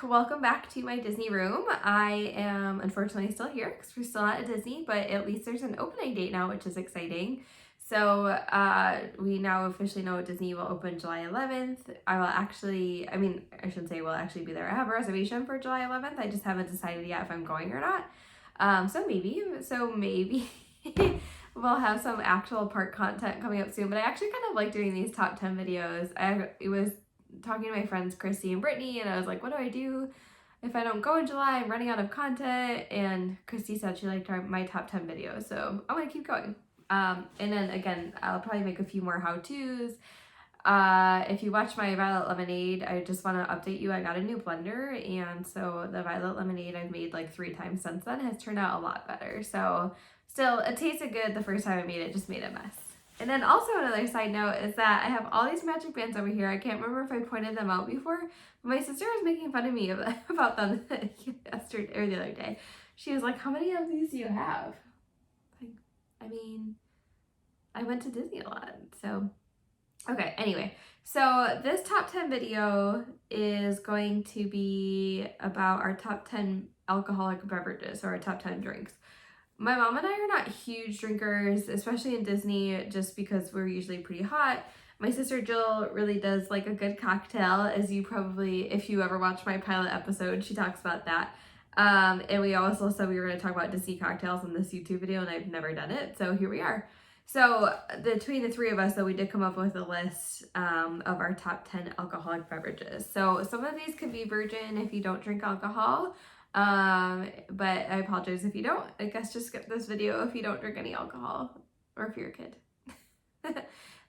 welcome back to my Disney room. I am unfortunately still here because we're still not at Disney, but at least there's an opening date now, which is exciting. So we now officially know Disney will open July 11th. I shouldn't say will actually be there. I have a reservation for July 11th. I just haven't decided yet if I'm going or not. So maybe we'll have some actual park content coming up soon. But I actually kind of like doing these top 10 videos. It was talking to my friends Christy and Brittany, and I was like, what do I do if I don't go in July? I'm running out of content. And Christy said she liked my top 10 videos, so I'm gonna keep going. And then again, I'll probably make a few more how-tos. If you watch my Violet Lemonade, I just want to update you, I got a new blender, and so the Violet Lemonade I've made like 3 times since then has turned out a lot better. So still, it tasted good the first time I made it, just made a mess. And then also another side note is that I have all these magic bands over here. I can't remember if I pointed them out before, but my sister was making fun of me about them yesterday or the other day. She was like, how many of these do you have? I mean, I went to Disney a lot, so. Okay, anyway, so this top 10 video is going to be about our top 10 alcoholic beverages, or our top 10 drinks. My mom and I are not huge drinkers, especially in Disney, just because we're usually pretty hot. My sister Jill really does like a good cocktail, as you probably, if you ever watch my pilot episode, she talks about that. And we also said we were going to talk about Disney cocktails in this YouTube video, and I've never done it, so here we are. So between the 3 of us, though, we did come up with a list of our top 10 alcoholic beverages. So some of these could be virgin if you don't drink alcohol. But I apologize if you don't. I guess just skip this video if you don't drink any alcohol, or if you're a kid.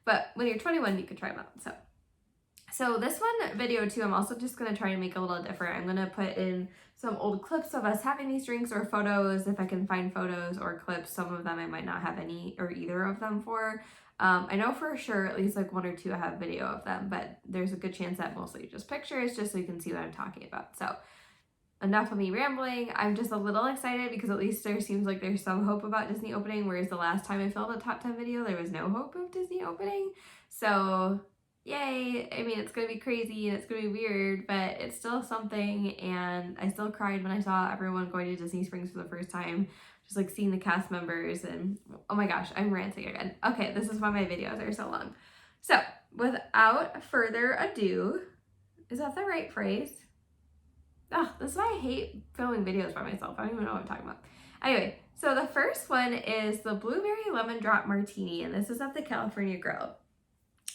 But when you're 21, you can try them out. So this one video too, I'm also just gonna try and make a little different. I'm gonna put in some old clips of us having these drinks, or photos if I can find photos or clips. Some of them I might not have any or either of them for. I know for sure at least like 1 or 2 I have video of them, but there's a good chance that mostly just pictures, just so you can see what I'm talking about. So enough of me rambling. I'm just a little excited because at least there seems like there's some hope about Disney opening, whereas the last time I filmed a top 10 video, there was no hope of Disney opening. So yay. I mean, it's gonna be crazy and it's gonna be weird, but it's still something, and I still cried when I saw everyone going to Disney Springs for the first time, just like seeing the cast members, and oh my gosh, I'm ranting again. Okay, this is why my videos are so long. So without further ado, is that the right phrase? Oh, this is why I hate filming videos by myself. I don't even know what I'm talking about. Anyway, so the first one is the Blueberry Lemon Drop Martini, and this is at the California Grill.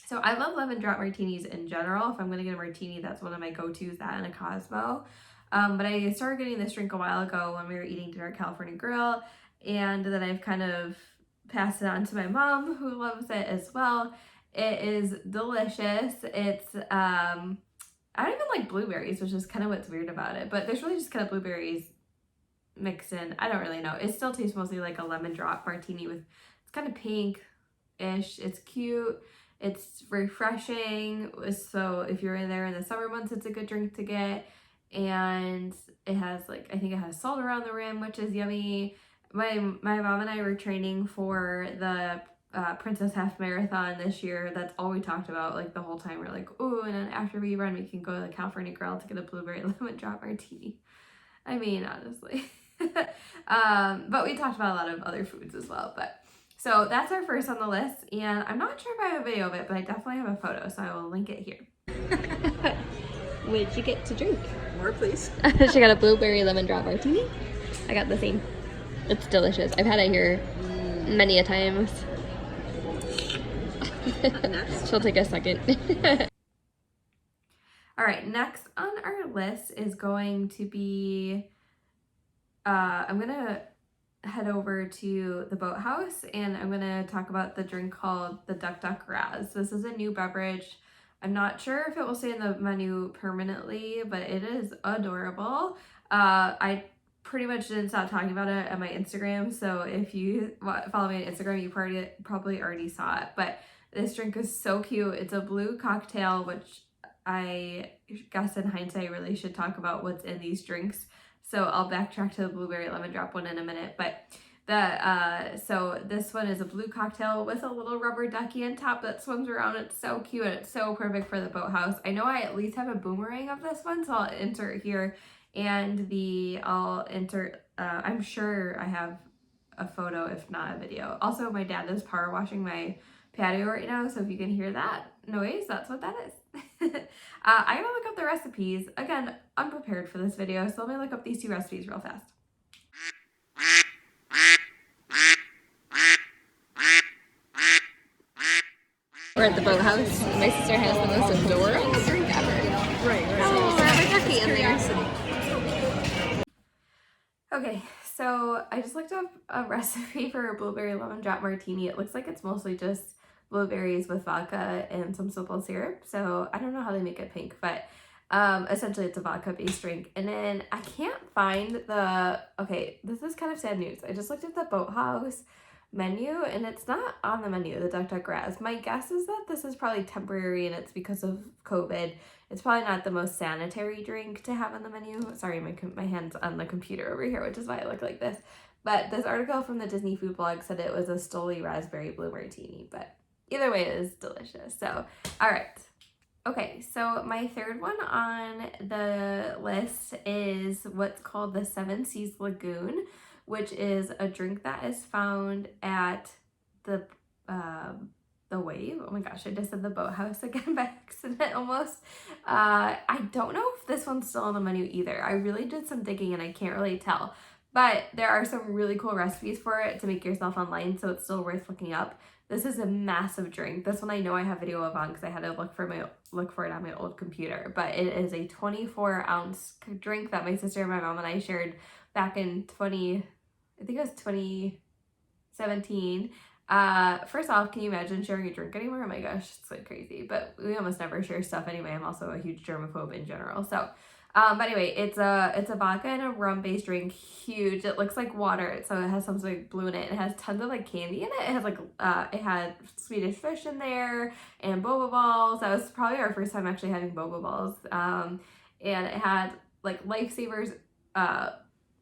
So I love lemon drop martinis in general. If I'm going to get a martini, that's one of my go-tos, that and a Cosmo. But I started getting this drink a while ago when we were eating dinner at California Grill, and then I've kind of passed it on to my mom, who loves it as well. It is delicious. It's, I don't even like blueberries, which is kind of what's weird about it, but there's really just kind of blueberries mixed in. I don't really know. It still tastes mostly like a lemon drop martini it's kind of pink-ish. It's cute. It's refreshing, so if you're in there in the summer months, it's a good drink to get. And it has I think it has salt around the rim, which is yummy. My mom and I were training for the Princess Half Marathon this year. That's all we talked about like the whole time. We're like, ooh, and then after we run, we can go to the California Grill to get a blueberry lemon drop martini. I mean, honestly. But we talked about a lot of other foods as well, so that's our first on the list, and I'm not sure if I have a video of it, but I definitely have a photo, so I will link it here. What'd you get to drink? More, please. She got a blueberry lemon drop martini. I got the same. It's delicious. I've had it here many a times. She'll take a second. All right, next on our list is going to be, I'm gonna head over to the Boathouse, and I'm gonna talk about the drink called the Duck Duck Raz. This is a new beverage. I'm not sure if it will stay in the menu permanently, but it is adorable. I pretty much didn't stop talking about it on my Instagram, so if you follow me on Instagram, you probably already saw it. But this drink is so cute. It's a blue cocktail, which I guess in hindsight I really should talk about what's in these drinks. So I'll backtrack to the blueberry lemon drop one in a minute. But So this one is a blue cocktail with a little rubber ducky on top that swims around. It's so cute and it's so perfect for the boathouse. I know I at least have a boomerang of this one, so I'll insert here, and I'll insert, I'm sure I have a photo, if not a video. Also, my dad is power washing my patio right now, so if you can hear that noise, that's what that is. I gotta look up the recipes. Again, unprepared for this video, so let me look up these 2 recipes real fast. We're at the boathouse. My sister has the most adorable drink ever. Right. Oh, we're having turkey in there. Okay, so I just looked up a recipe for a blueberry lemon drop martini. It looks like it's mostly just blueberries with vodka and some simple syrup. So I don't know how they make it pink, but essentially it's a vodka based drink. And then I can't find okay, this is kind of sad news. I just looked at the boathouse menu and it's not on the menu, the Duck Duck Raz. My guess is that this is probably temporary and it's because of COVID. It's probably not the most sanitary drink to have on the menu. Sorry, my hand's on the computer over here, which is why I look like this. But this article from the Disney Food Blog said it was a Stoli Raspberry Blue Martini, but either way, it is delicious. So, all right. Okay, so my third one on the list is what's called the Seven Seas Lagoon, which is a drink that is found at the Wave. Oh my gosh, I just said the boathouse again by accident almost. I don't know if this one's still on the menu either. I really did some digging and I can't really tell. But there are some really cool recipes for it to make yourself online, so it's still worth looking up. This is a massive drink. This one I know I have video of on because I had to look for it on my old computer. But it is a 24-ounce drink that my sister and my mom and I shared back in 2017. First off, can you imagine sharing a drink anymore? Oh my gosh, it's like crazy. But we almost never share stuff anyway. I'm also a huge germaphobe in general. So, but anyway, it's a vodka and a rum based drink. Huge. It looks like water, so it has something like blue in it. It has tons of like candy in it. It has like it had Swedish fish in there and boba balls. That was probably our first time actually having boba balls. And it had like lifesavers.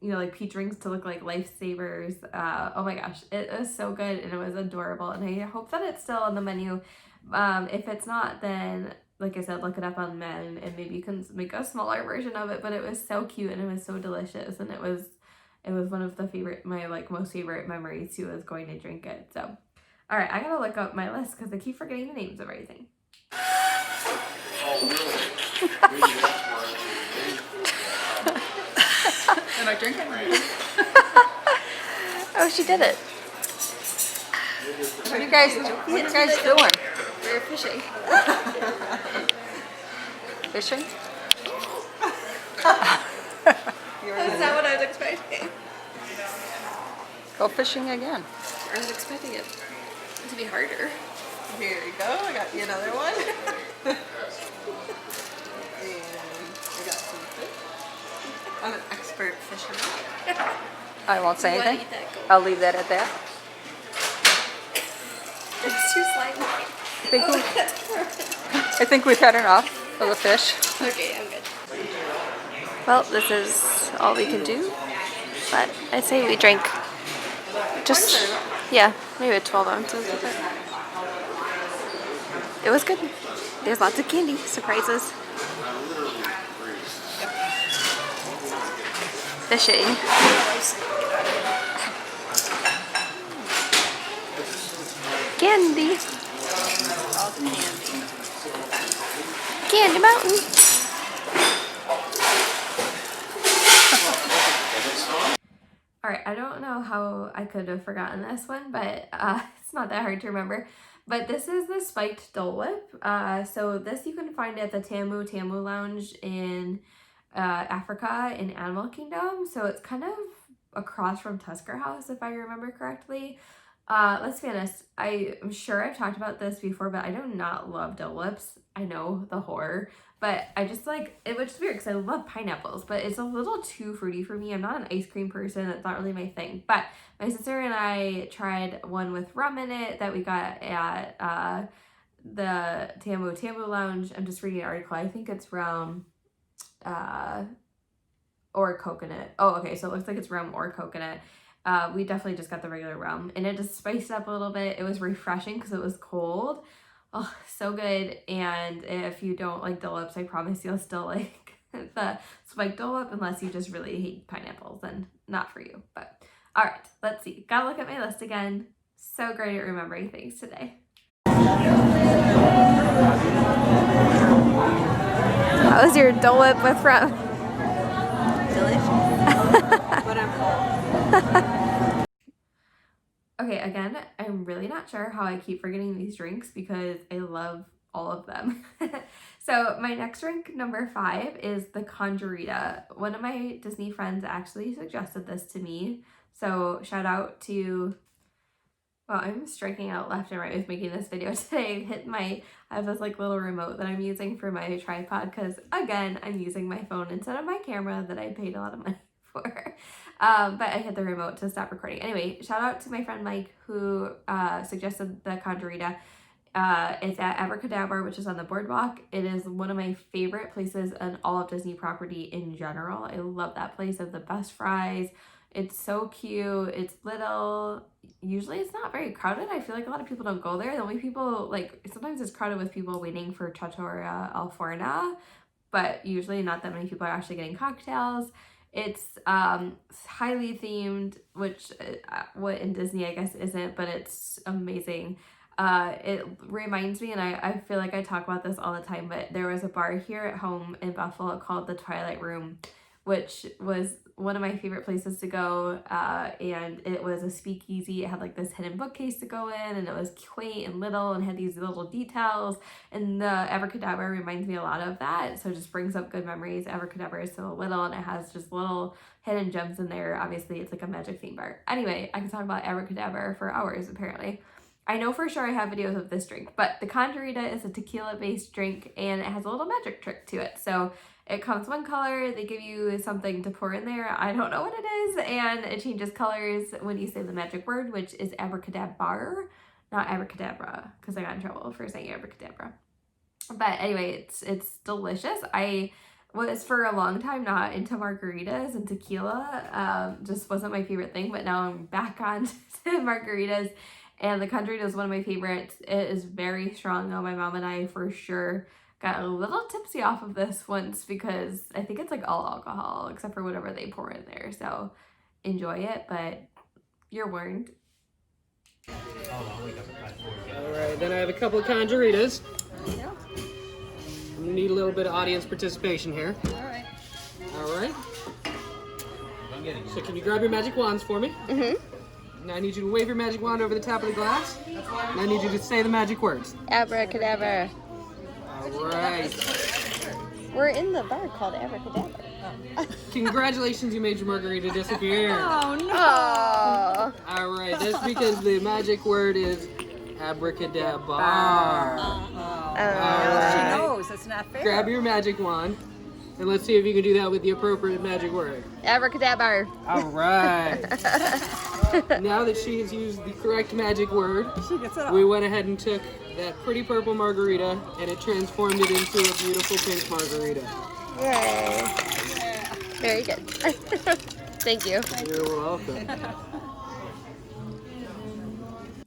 Like peach rings to look like lifesavers. Oh my gosh, it was so good and it was adorable, and I hope that it's still on the menu. If it's not, then like I said, look it up on Men and maybe you can make a smaller version of it. But it was so cute and it was so delicious, and it was one of my like most favorite memories too, is going to drink it. So all right, I gotta look up my list because I keep forgetting the names of everything. Am I drinking? Oh, she did it. What are you guys doing? We're fishing. Fishing? That's not what I was expecting. Go fishing again. I was expecting it to be harder. Here you go. I got you another one. And I got some fish. I'm an expert fisherman. I won't say anything. I'll leave that at that. It's too slimy. I think we've had enough of the fish. Okay, I'm good. Well, this is all we can do, but I say we drink just, yeah, maybe 12 ounces of it. It was good. There's lots of candy, surprises. Fishing. Candy. All the candy. Candy Mountain. All right, I don't know how I could have forgotten this one, but it's not that hard to remember. But this is the spiked Dole Whip. So this you can find at the Tamu Lounge in Africa in Animal Kingdom. So it's kind of across from Tusker House, if I remember correctly. Let's be honest, I'm sure I've talked about this before, but I do not love Dole Whips. I know, the horror, but I just like it, which is weird because I love pineapples, but it's a little too fruity for me. I'm not an ice cream person. That's not really my thing. But my sister and I tried one with rum in it that we got at the Tamu Lounge. I'm just reading an article. I think it's rum or coconut. Oh, okay, so it looks like it's rum or coconut. We definitely just got the regular rum, and it just spiced up a little bit. It was refreshing because it was cold. Oh, so good. And if you don't like Dole Whips, I promise you'll still like the spiked Dole Whip, unless you just really hate pineapples, and not for you. But all right, let's see. Gotta look at my list again. So great at remembering things today. How was your Dole Whip with rum? Delicious. But I'm full. Okay, again, I'm really not sure how I keep forgetting these drinks because I love all of them. So my next drink, number 5, is the Conjurita. One of my Disney friends actually suggested this to me. So shout out to, well, I'm striking out left and right with making this video today. I have this like little remote that I'm using for my tripod because, again, I'm using my phone instead of my camera that I paid a lot of money for. But I hit the remote to stop recording. Anyway, shout out to my friend Mike who suggested the Conjurita. It's at Abracadabra, which is on the boardwalk. It is one of my favorite places on all of Disney property in general. I love that place. They have the best fries. It's so cute. It's little. Usually it's not very crowded. I feel like a lot of people don't go there. The only people, like, sometimes it's crowded with people waiting for Trattoria Al Forno, but usually not that many people are actually getting cocktails. It's highly themed, which what in Disney I guess isn't, but it's amazing. It reminds me, and I feel like I talk about this all the time, but there was a bar here at home in Buffalo called the Twilight Room, which was one of my favorite places to go, and it was a speakeasy. It had like this hidden bookcase to go in, and it was quaint and little and had these little details, and the Abracadabra reminds me a lot of that, so it just brings up good memories. Abracadabra is so little, and it has just little hidden gems in there. Obviously, it's like a magic theme bar. Anyway, I can talk about Abracadabra for hours, apparently. I know for sure I have videos of this drink, but the Conjurita is a tequila-based drink, and it has a little magic trick to it. So it comes one color, they give you something to pour in there. I don't know what it is, and it changes colors when you say the magic word, which is abracadabra, not abracadabra, because I got in trouble for saying abracadabra. But anyway, it's delicious. I was for a long time not into margaritas, and tequila just wasn't my favorite thing, but now I'm back on to margaritas. And the Conjurita is one of my favorites. It is very strong though. My mom and I for sure got a little tipsy off of this once because I think it's like all alcohol except for whatever they pour in there. So enjoy it, but you're warned. All right, then I have a couple of Conjuritas. Yeah. I'm gonna need a little bit of audience participation here. All right. So can you grab your magic wands for me? Mm-hmm. Now I need you to wave your magic wand over the top of the glass. And I need you to say the magic words. Abracadabra. All right. We're in the bar called Abracadabra. Congratulations, you made your margarita disappear. Oh no! All right, that's because the magic word is abracadabra. All right. She knows it's not fair. Grab your magic wand, and let's see if you can do that with the appropriate magic word. Abracadabra. All right. Now that she has used the correct magic word, we went ahead and took that pretty purple margarita and it transformed it into a beautiful pink margarita. Yay. Very good. Thank you. You're welcome.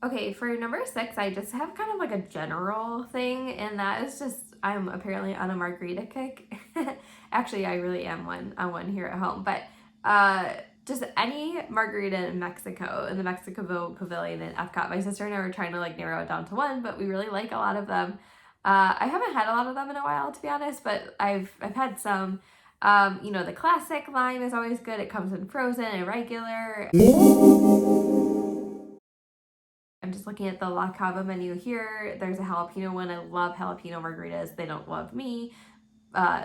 Okay, for number 6, I just have kind of like a general thing, and that is just I'm apparently on a margarita kick. Actually, I really am on one here at home, but just any margarita in Mexico, in the Mexico Pavilion in Epcot. My sister and I were trying to like narrow it down to one, but we really like a lot of them. I haven't had a lot of them in a while, to be honest, but I've had some. You know, the classic lime is always good. It comes in frozen and regular. I'm just looking at the La Cava menu here. There's a jalapeno one. I love jalapeno margaritas. They don't love me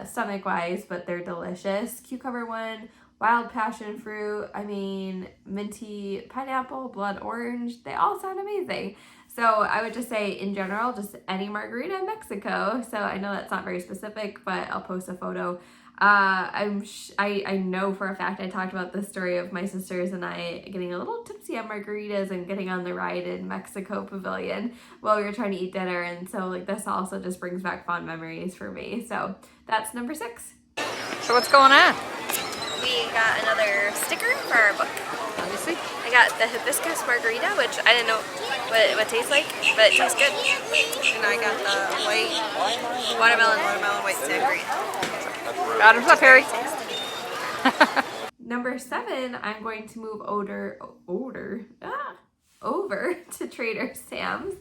stomach-wise, but they're delicious. Cucumber one, wild passion fruit, I mean, minty pineapple, blood orange. They all sound amazing. So I would just say, in general, just any margarita in Mexico. So I know that's not very specific, but I'll post a photo. I know for a fact I talked about this story of my sisters and I getting a little tipsy on margaritas and getting on the ride in Mexico Pavilion while we were trying to eat dinner, and so like this also just brings back fond memories for me. So that's number 6. So what's going on? We got another sticker for our book. Let me see. I got the hibiscus margarita, which I didn't know what it tastes like, but it tastes good. And I got the white watermelon white sangria. Got him up, Harry. Number 7, I'm going to move over to Trader Sam's.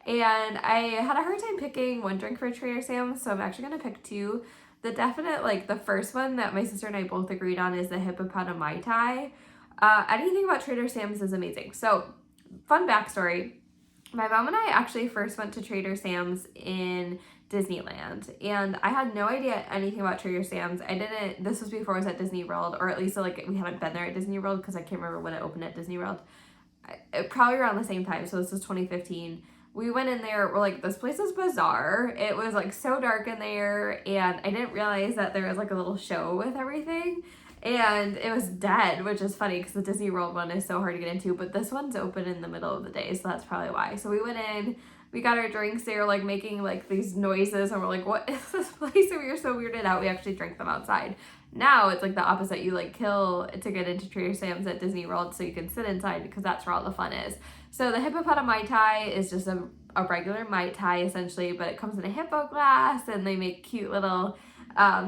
And I had a hard time picking one drink for Trader Sam's, so I'm actually going to pick 2. The definite, like the first one that my sister and I both agreed on is the Hippopotamus Mai Tai. Anything about Trader Sam's is amazing. So, fun backstory. My mom and I actually first went to Trader Sam's in Disneyland, and I had no idea anything about Trader Sam's. This was before I was at Disney World, or at least like we hadn't been there at Disney World because I can't remember when it opened at Disney World. Probably around the same time, so this is 2015. We went in there, we're like, this place is bizarre. It was like so dark in there, and I didn't realize that there was like a little show with everything. And it was dead, which is funny because the Disney World one is so hard to get into, but this one's open in the middle of the day, so that's probably why. So we went in, we got our drinks, they were like making like these noises, and we're like, what is this place? And we were so weirded out, we actually drank them outside. Now it's like the opposite, you like kill to get into Trader Sam's at Disney World so you can sit inside because that's where all the fun is. So the Hippopotamus Mai Tai is just a regular Mai Tai essentially, but it comes in a hippo glass, and they make cute little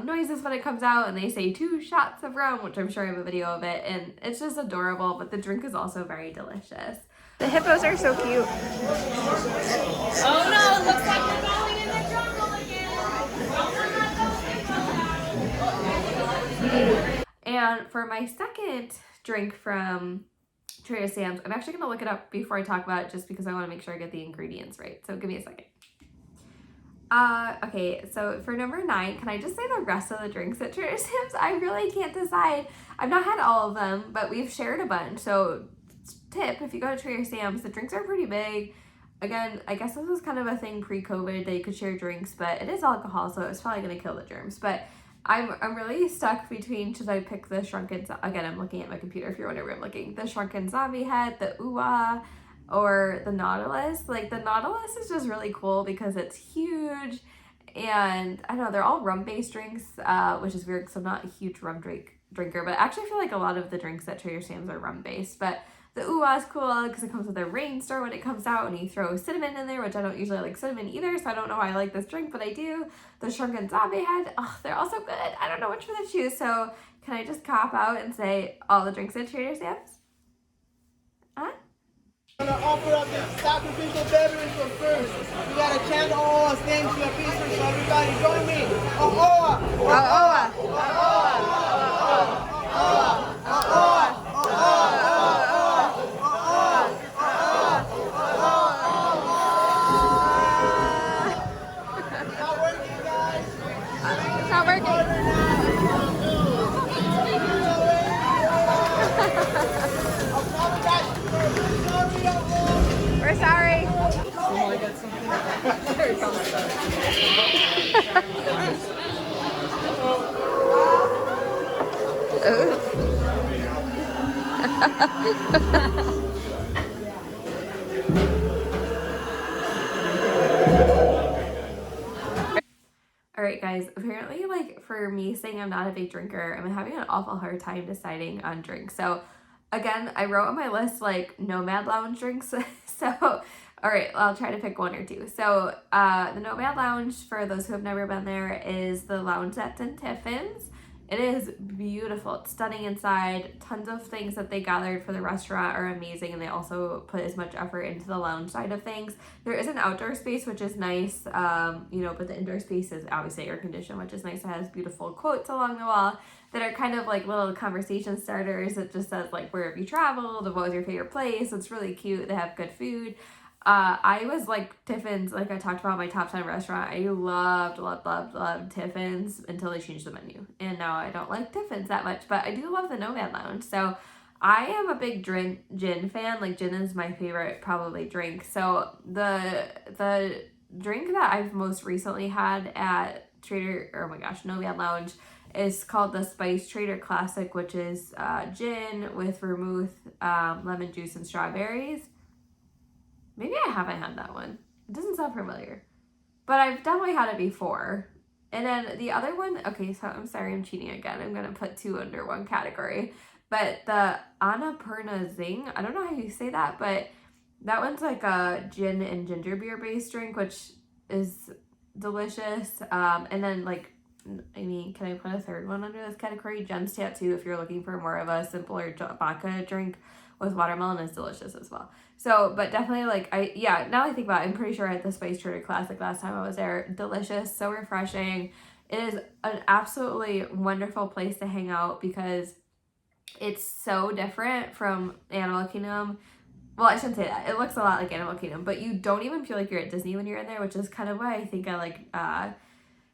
noises when it comes out, and they say 2 shots of rum, which I'm sure I have a video of it, and it's just adorable, but the drink is also very delicious. The hippos are so cute. Oh no, it looks like we're going in the jungle again. And for my second drink from Trader Sam's, I'm actually going to look it up before I talk about it just because I want to make sure I get the ingredients right. So give me a second. Okay, so for number 9, can I just say the rest of the drinks at Trader Sam's? I really can't decide. I've not had all of them, but we've shared a bunch. So tip, if you go to Trader Sam's, the drinks are pretty big. Again, I guess this was kind of a thing pre-COVID that you could share drinks, but it is alcohol, so it's probably going to kill the germs. But I'm really stuck between, should I pick the shrunken, again, I'm looking at my computer if you're wondering where I'm looking, the shrunken zombie head, the ooh-ah, or the Nautilus. Like, the Nautilus is just really cool because it's huge, and I don't know, they're all rum-based drinks, which is weird because I'm not a huge rum drinker, but I actually feel like a lot of the drinks at Trader Sam's are rum-based. But the ooh-ah is cool because it comes with a rain store when it comes out, and you throw cinnamon in there, which I don't usually like cinnamon either, so I don't know why I like this drink, but I do. The shrunken zombie head, oh, they're all so good. I don't know which one to choose, so can I just cop out and say all the drinks at Trader Sam's? Huh? I'm gonna offer up this sacrificial beverage for first. We gotta chant O'Oa's name to a peace, so everybody join me. O'Oa! O'Oa! O'Oa! O'Oa! O'Oa! We're sorry. Here it comes. Alright guys, apparently like for me saying I'm not a big drinker, I'm having an awful hard time deciding on drinks. So again, I wrote on my list like Nomad Lounge drinks. So alright, I'll try to pick 1 or 2. So the Nomad Lounge, for those who have never been there, is the lounge that's in Tiffin's. It is beautiful. It's stunning inside. Tons of things that they gathered for the restaurant are amazing, and they also put as much effort into the lounge side of things. There is an outdoor space, which is nice, you know, but the indoor space is obviously air conditioned, which is nice. It has beautiful quotes along the wall that are kind of like little conversation starters. It just says like, where have you traveled? What was your favorite place? It's really cute. They have good food. I was like Tiffin's, like I talked about my top 10 restaurant. I loved Tiffin's until they changed the menu. And now I don't like Tiffin's that much, but I do love the Nomad Lounge. So I am a big gin fan. Like gin is my favorite probably drink. So the drink that I've most recently had at Nomad Lounge is called the Spice Trader Classic, which is gin with vermouth, lemon juice, and strawberries. Maybe I haven't had that one. It doesn't sound familiar. But I've definitely had it before. And then the other one, okay, so I'm sorry, I'm cheating again. I'm going to put 2 under one category. But the Annapurna Zing, I don't know how you say that, but that one's like a gin and ginger beer based drink, which is delicious. And then like, I mean, can I put a third one under this category? Gem's Tattoo, if you're looking for more of a simpler vodka drink with watermelon, is delicious as well. So, but definitely like, now I think about it, I'm pretty sure I had the Spice Trader Classic last time I was there. Delicious, so refreshing. It is an absolutely wonderful place to hang out because it's so different from Animal Kingdom. Well, I shouldn't say that. It looks a lot like Animal Kingdom, but you don't even feel like you're at Disney when you're in there, which is kind of why I think I like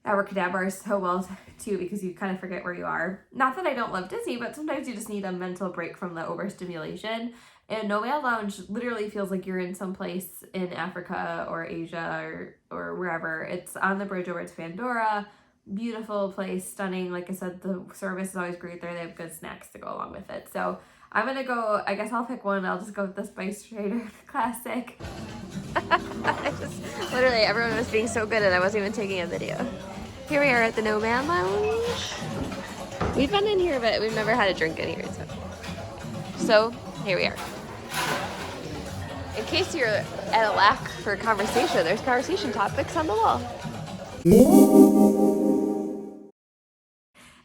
Abracadabra so well too, because you kind of forget where you are. Not that I don't love Disney, but sometimes you just need a mental break from the overstimulation. And Nomad Lounge literally feels like you're in some place in Africa or Asia or wherever. It's on the bridge over to Pandora. Beautiful place, stunning. Like I said, the service is always great there. They have good snacks to go along with it. So I'm gonna go, I guess I'll pick one. I'll just go with the Spice Trader Classic. Literally everyone was being so good and I wasn't even taking a video. Here we are at the Nomad Lounge. We've been in here, but we've never had a drink in here. So here we are. In case you're at a lack for conversation, there's conversation topics on the wall.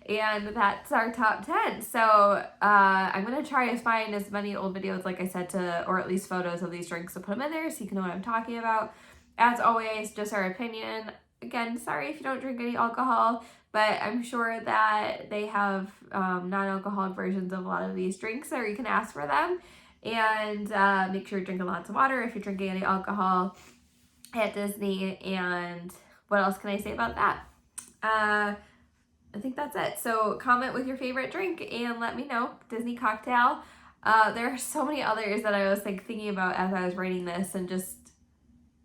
And that's our top 10. So I'm going to try to find as many old videos, like I said, or at least photos of these drinks to put them in there so you can know what I'm talking about. As always, just our opinion. Again, sorry if you don't drink any alcohol, but I'm sure that they have non-alcoholic versions of a lot of these drinks, or you can ask for them. And make sure you're drinking lots of water if you're drinking any alcohol at Disney. And what else can I say about that? I think that's it. So comment with your favorite drink and let me know. Disney cocktail. There are so many others that I was like thinking about as I was writing this and just,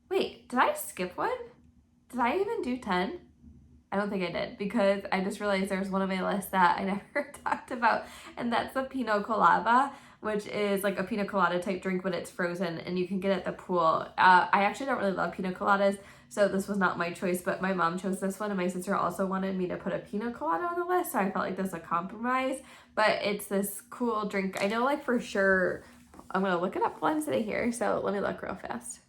wait, did I skip one? Did I even do 10? I don't think I did, because I just realized there's one on my list that I never talked about, and that's the Pina Colada, which is like a pina colada type drink, but it's frozen and you can get it at the pool. I actually don't really love pina coladas, so this was not my choice, but my mom chose this one and my sister also wanted me to put a pina colada on the list, so I felt like this was a compromise. But it's this cool drink. I know like for sure, I'm gonna look it up while I'm sitting here, so let me look real fast.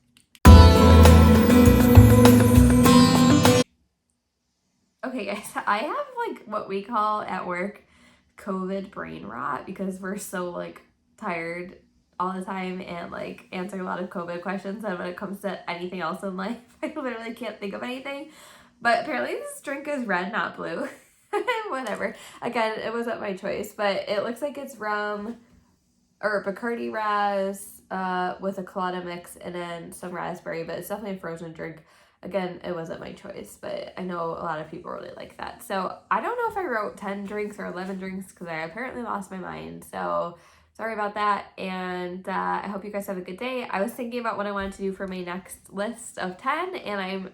Okay guys, I have like what we call at work COVID brain rot, because we're so like tired all the time and like answering a lot of COVID questions, and when it comes to anything else in life, I literally can't think of anything. But apparently this drink is red, not blue. Whatever. Again, it wasn't my choice, but it looks like it's rum or Bacardi Raz with a colada mix and then some raspberry, but it's definitely a frozen drink. Again, it wasn't my choice, but I know a lot of people really like that. So I don't know if I wrote 10 drinks or 11 drinks because I apparently lost my mind. So sorry about that. And I hope you guys have a good day. I was thinking about what I wanted to do for my next list of 10, and I'm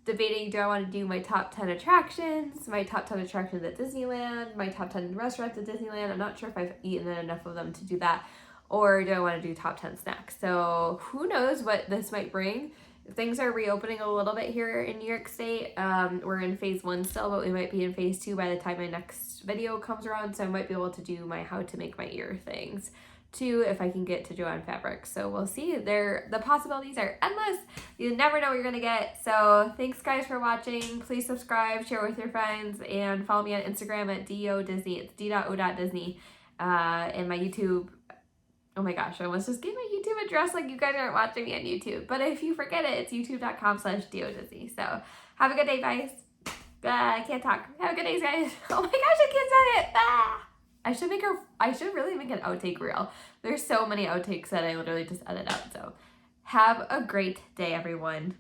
debating, do I want to do my top 10 attractions, my top 10 attractions at Disneyland, my top 10 restaurants at Disneyland. I'm not sure if I've eaten enough of them to do that, or do I want to do top 10 snacks? So who knows what this might bring. Things are reopening a little bit here in New York State. We're in phase 1 still, but we might be in phase 2 by the time my next video comes around. So I might be able to do my how to make my ear things too, if I can get to Joann Fabrics. So we'll see. The possibilities are endless. You never know what you're gonna get. So thanks guys for watching. Please subscribe, share with your friends, and follow me on Instagram at DODisney. It's d.o.disney. And my YouTube. Oh my gosh, I almost just gave my YouTube address like you guys aren't watching me on YouTube. But if you forget it, it's youtube.com/DODisney. So have a good day, guys. I can't talk. Have a good day, guys. Oh my gosh, I can't say it. I should really make an outtake reel. There's so many outtakes that I literally just edit out. So have a great day, everyone.